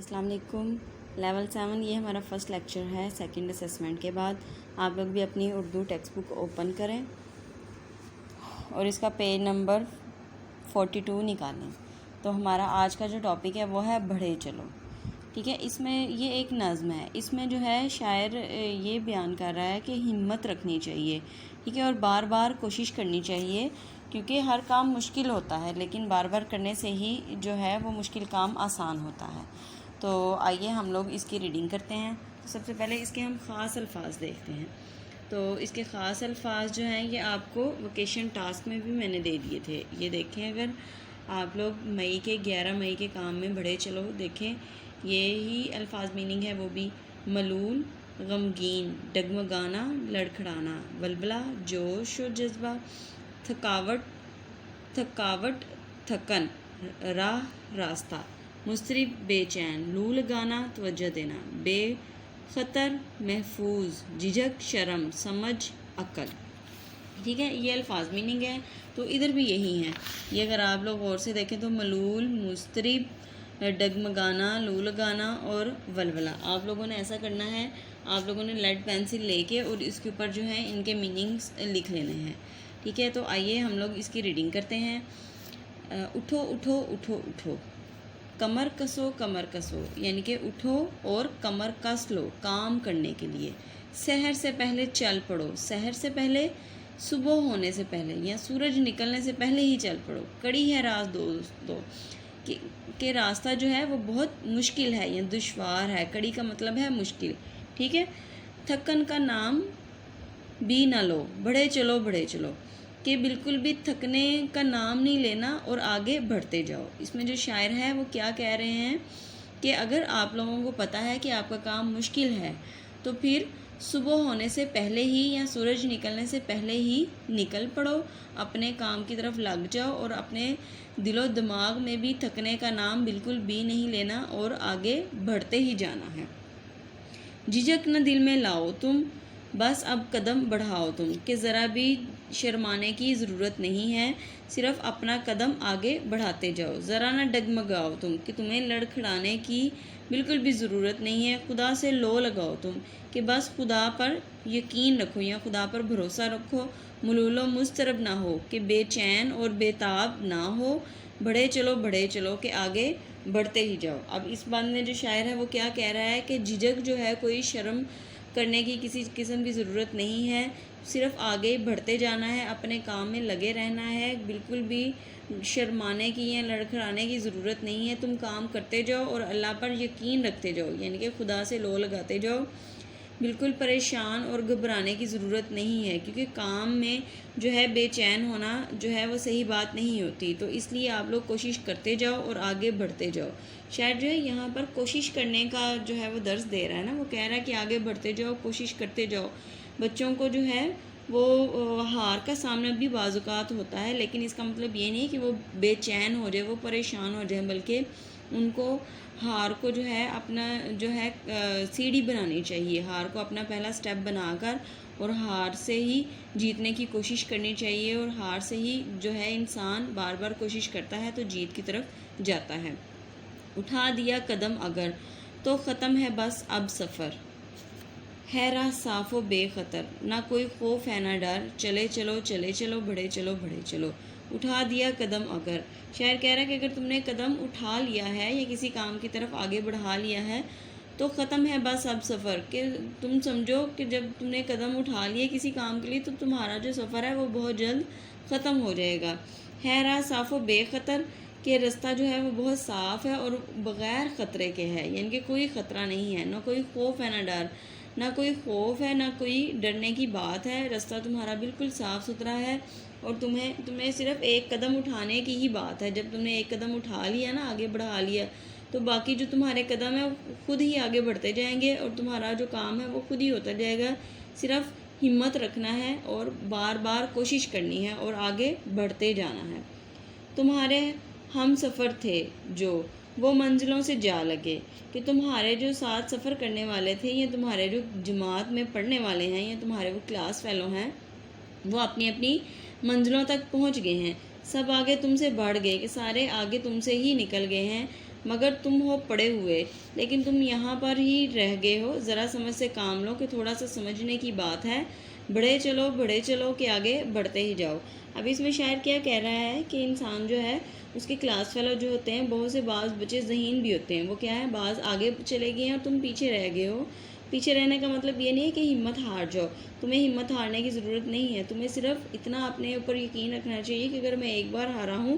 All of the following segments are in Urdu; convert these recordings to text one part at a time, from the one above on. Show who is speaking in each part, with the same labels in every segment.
Speaker 1: السلام علیکم۔ لیول 7 یہ ہمارا فرسٹ لیکچر ہے سیکنڈ اسیسمنٹ کے بعد۔ آپ لوگ بھی اپنی اردو ٹیکسٹ بک اوپن کریں اور اس کا پیج نمبر 42 نکالیں۔ تو ہمارا آج کا جو ٹاپک ہے وہ ہے بڑھے چلو، ٹھیک ہے۔ اس میں یہ ایک نظم ہے، اس میں جو ہے شاعر یہ بیان کر رہا ہے کہ ہمت رکھنی چاہیے، ٹھیک ہے، اور بار بار کوشش کرنی چاہیے، کیونکہ ہر کام مشکل ہوتا ہے لیکن بار بار کرنے سے ہی جو ہے وہ مشکل کام آسان ہوتا ہے۔ تو آئیے ہم لوگ اس کی ریڈنگ کرتے ہیں۔ تو سب سے پہلے اس کے ہم خاص الفاظ دیکھتے ہیں۔ تو اس کے خاص الفاظ جو ہیں یہ آپ کو ووکیشن ٹاسک میں بھی میں نے دے دیے تھے، یہ دیکھیں۔ اگر آپ لوگ 11 مئی کے کام میں بڑھے چلو دیکھیں، یہی الفاظ میننگ ہے وہ بھی: ملول، غمگین، ڈگمگانا، لڑکھڑانا، ولولہ، جوش و جذبہ، تھکاوٹ، تھکن، راہ راستہ، مضطرب، بے چین، لو لگانا، توجہ دینا، بے خطر، محفوظ، جھجک، شرم، سمجھ، عقل، ٹھیک ہے۔ یہ الفاظ میننگ ہے، تو ادھر بھی یہی ہیں۔ یہ اگر آپ لوگ غور سے دیکھیں تو ملول، مضطرب، ڈگمگانا، لو لگانا اور ولولہ، آپ لوگوں نے ایسا کرنا ہے، آپ لوگوں نے لیڈ پینسل لے کے اور اس کے اوپر جو ہے ان کے میننگز لکھ لینے ہیں، ٹھیک ہے۔ تو آئیے ہم لوگ اس کی ریڈنگ کرتے ہیں۔ اٹھو اٹھو اٹھو اٹھو، کمر کسو کمر کسو، یعنی کہ اٹھو اور کمر کس لو کام کرنے کے لیے۔ سحر سے پہلے چل پڑو، سحر سے پہلے، صبح ہونے سے پہلے یا سورج نکلنے سے پہلے ہی چل پڑو۔ کڑی ہے راز دوستو، کہ راستہ جو ہے وہ بہت مشکل ہے یا دشوار ہے، کڑی کا مطلب ہے مشکل، ٹھیک ہے۔ تھکن کا نام بھی نہ لو، بڑھے چلو بڑھے چلو، کہ بالکل بھی تھکنے کا نام نہیں لینا اور آگے بڑھتے جاؤ۔ اس میں جو شاعر ہے وہ کیا کہہ رہے ہیں کہ اگر آپ لوگوں کو پتہ ہے کہ آپ کا کام مشکل ہے تو پھر صبح ہونے سے پہلے ہی یا سورج نکلنے سے پہلے ہی نکل پڑو، اپنے کام کی طرف لگ جاؤ اور اپنے دل و دماغ میں بھی تھکنے کا نام بالکل بھی نہیں لینا اور آگے بڑھتے ہی جانا ہے۔ جھجک نہ دل میں لاؤ تم، بس اب قدم بڑھاؤ تم، کہ ذرا بھی شرمانے کی ضرورت نہیں ہے، صرف اپنا قدم آگے بڑھاتے جاؤ۔ ذرا نہ ڈگمگاؤ تم، کہ تمہیں لڑکھڑانے کی بالکل بھی ضرورت نہیں ہے۔ خدا سے لو لگاؤ تم، کہ بس خدا پر یقین رکھو یا خدا پر بھروسہ رکھو۔ ملول و مضطرب نہ ہو، کہ بے چین اور بے تاب نہ ہو۔ بڑھے چلو کہ آگے بڑھتے ہی جاؤ۔ اب اس بات میں جو شاعر ہے وہ کیا کہہ رہا ہے کہ جھجک جو ہے، کوئی شرم کرنے کی کسی قسم کی ضرورت نہیں ہے، صرف آگے بڑھتے جانا ہے، اپنے کام میں لگے رہنا ہے، بالکل بھی شرمانے کی یا لڑکھڑانے کی ضرورت نہیں ہے۔ تم کام کرتے جاؤ اور اللہ پر یقین رکھتے جاؤ، یعنی کہ خدا سے لو لگاتے جاؤ۔ بالکل پریشان اور گھبرانے کی ضرورت نہیں ہے، کیونکہ کام میں جو ہے بے چین ہونا جو ہے وہ صحیح بات نہیں ہوتی، تو اس لیے آپ لوگ کوشش کرتے جاؤ اور آگے بڑھتے جاؤ۔ شاید جو ہے یہاں پر کوشش کرنے کا جو ہے وہ درس دے رہا ہے نا، وہ کہہ رہا ہے کہ آگے بڑھتے جاؤ، کوشش کرتے جاؤ۔ بچوں کو جو ہے وہ ہار کا سامنا بھی بعض اوقات ہوتا ہے، لیکن اس کا مطلب یہ نہیں کہ وہ بے چین ہو جائے، وہ پریشان ہو جائیں، بلکہ ان کو ہار کو جو ہے اپنا جو ہے سیڑھی بنانی چاہیے، ہار کو اپنا پہلا سٹیپ بنا کر اور ہار سے ہی جیتنے کی کوشش کرنی چاہیے، اور ہار سے ہی جو ہے انسان بار بار کوشش کرتا ہے تو جیت کی طرف جاتا ہے۔ اٹھا دیا قدم اگر تو ختم ہے بس اب سفر، ہے راہ صاف و بے خطر، نہ کوئی خوف ہے نہ ڈر، چلے چلو بڑھے چلو۔ اٹھا دیا قدم اگر، شاعر کہہ رہا ہے کہ اگر تم نے قدم اٹھا لیا ہے یا کسی کام کی طرف آگے بڑھا لیا ہے تو ختم ہے بس اب سفر، کہ تم سمجھو کہ جب تم نے قدم اٹھا لیا کسی کام کے لیے تو تمہارا جو سفر ہے وہ بہت جلد ختم ہو جائے گا۔ ہے راہ صاف و بے خطر، کہ راستہ جو ہے وہ بہت صاف ہے اور بغیر خطرے کے ہے، یعنی کہ کوئی خطرہ نہیں ہے، نہ کوئی خوف ہے نہ ڈر، نہ کوئی خوف ہے نہ کوئی ڈرنے کی بات ہے، راستہ تمہارا بالکل صاف ستھرا ہے اور تمہیں صرف ایک قدم اٹھانے کی ہی بات ہے۔ جب تم نے ایک قدم اٹھا لیا نا، آگے بڑھا لیا، تو باقی جو تمہارے قدم ہیں وہ خود ہی آگے بڑھتے جائیں گے اور تمہارا جو کام ہے وہ خود ہی ہوتا جائے گا۔ صرف ہمت رکھنا ہے اور بار بار کوشش کرنی ہے اور آگے بڑھتے جانا ہے۔ تمہارے ہم سفر تھے جو وہ منزلوں سے جا لگے، کہ تمہارے جو ساتھ سفر کرنے والے تھے یا تمہارے جو جماعت میں پڑھنے والے ہیں یا تمہارے وہ کلاس فیلو ہیں، وہ اپنی اپنی منزلوں تک پہنچ گئے ہیں۔ سب آگے تم سے بڑھ گئے، کہ سارے آگے تم سے ہی نکل گئے ہیں۔ مگر تم ہو پڑے ہوئے، لیکن تم یہاں پر ہی رہ گئے ہو۔ ذرا سمجھ سے کام لو کہ تھوڑا سا سمجھنے کی بات ہے۔ بڑھے چلو کہ آگے بڑھتے ہی جاؤ۔ اب اس میں شاعر کیا کہہ رہا ہے کہ انسان جو ہے اس کے کلاس فیلو جو ہوتے ہیں، بہت سے بعض بچے ذہین بھی ہوتے ہیں، وہ کیا ہے بعض آگے چلے گئے ہیں اور تم پیچھے رہ گئے ہو۔ پیچھے رہنے کا مطلب یہ نہیں ہے کہ ہمت ہار جاؤ، تمہیں ہمت ہارنے کی ضرورت نہیں ہے، تمہیں صرف اتنا اپنے اوپر یقین رکھنا چاہیے کہ اگر میں ایک بار ہارا ہوں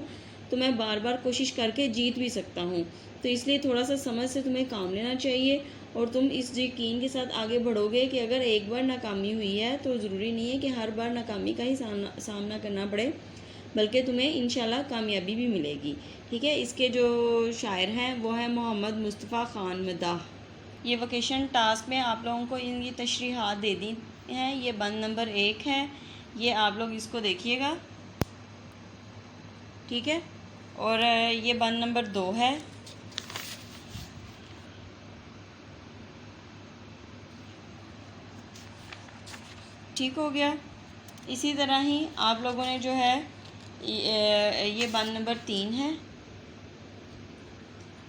Speaker 1: تو میں بار بار کوشش کر کے جیت بھی سکتا ہوں۔ تو اس لیے تھوڑا سا سمجھ سے تمہیں کام لینا چاہیے، اور تم اس یقین کے ساتھ آگے بڑھو گے کہ اگر ایک بار ناکامی ہوئی ہے تو ضروری نہیں ہے کہ ہر بار ناکامی کا ہی سامنا کرنا پڑے، بلکہ تمہیں انشاءاللہ کامیابی بھی ملے گی۔ ٹھیک ہے، اس کے جو شاعر ہیں وہ ہیں محمد مصطفیٰ خان مداح۔ یہ ویکیشن ٹاسک میں آپ لوگوں کو ان کی تشریحات دے دی ہیں۔ یہ بند نمبر 1 ہے، یہ آپ لوگ اس کو دیکھیے گا، ٹھیک ہے، اور یہ بند نمبر 2 ہے۔ ٹھیک ہو گیا۔ اسی طرح ہی آپ لوگوں نے جو ہے یہ بند نمبر 3 ہے۔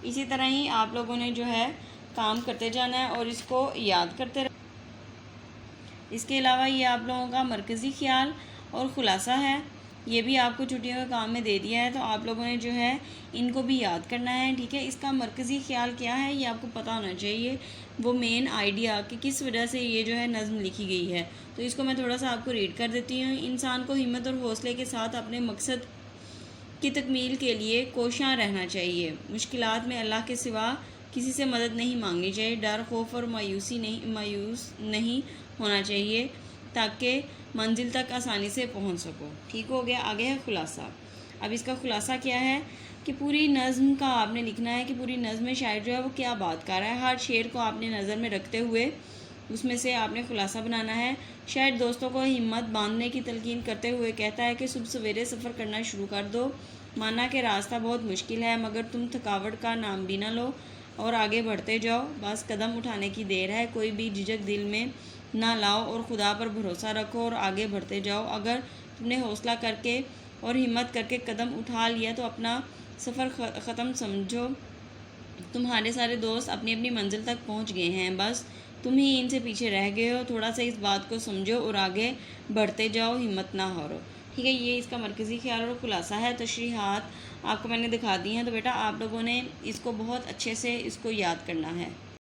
Speaker 1: اسی طرح ہی آپ لوگوں نے جو ہے کام کرتے جانا ہے اور اس کو یاد کرتے رہنا۔ اس کے علاوہ یہ آپ لوگوں کا مرکزی خیال اور خلاصہ ہے، یہ بھی آپ کو چھٹیوں کے کام میں دے دیا ہے، تو آپ لوگوں نے جو ہے ان کو بھی یاد کرنا ہے۔ ٹھیک ہے، اس کا مرکزی خیال کیا ہے یہ آپ کو پتہ ہونا چاہیے، وہ مین آئیڈیا کہ کس وجہ سے یہ جو ہے نظم لکھی گئی ہے۔ تو اس کو میں تھوڑا سا آپ کو ریڈ کر دیتی ہوں۔ انسان کو ہمت اور حوصلے کے ساتھ اپنے مقصد کی تکمیل کے لیے کوشاں رہنا چاہیے۔ مشکلات میں اللہ کے سوا کسی سے مدد نہیں مانگنی چاہیے۔ ڈر، خوف اور مایوس نہیں ہونا چاہیے تاکہ منزل تک آسانی سے پہنچ سکو۔ ٹھیک ہو گیا۔ آگے ہے خلاصہ۔ اب اس کا خلاصہ کیا ہے کہ پوری نظم کا آپ نے لکھنا ہے کہ پوری نظم میں شاعر جو ہے وہ کیا بات کر رہا ہے۔ ہر شعر کو آپ نے نظر میں رکھتے ہوئے اس میں سے آپ نے خلاصہ بنانا ہے۔ شاعر دوستوں کو ہمت باندھنے کی تلقین کرتے ہوئے کہتا ہے کہ صبح سویرے سفر کرنا شروع کر دو، مانا کہ راستہ بہت مشکل ہے، مگر تم تھکاوٹ کا نام بھی نہ لو اور آگے بڑھتے جاؤ، بس قدم اٹھانے کی دیر ہے، کوئی بھی جھجک دل میں نہ لاؤ اور خدا پر بھروسہ رکھو اور آگے بڑھتے جاؤ۔ اگر تم نے حوصلہ کر کے اور ہمت کر کے قدم اٹھا لیا تو اپنا سفر ختم سمجھو، تمہارے سارے دوست اپنی اپنی منزل تک پہنچ گئے ہیں، بس تم ہی ان سے پیچھے رہ گئے ہو۔ تھوڑا سا اس بات کو سمجھو اور آگے بڑھتے جاؤ، ہمت نہ ہارو۔ ٹھیک ہے، یہ اس کا مرکزی خیال اور خلاصہ ہے۔ تشریحات آپ کو میں نے دکھا دی ہیں، تو بیٹا آپ لوگوں نے اس کو بہت اچھے سے اس کو یاد کرنا ہے۔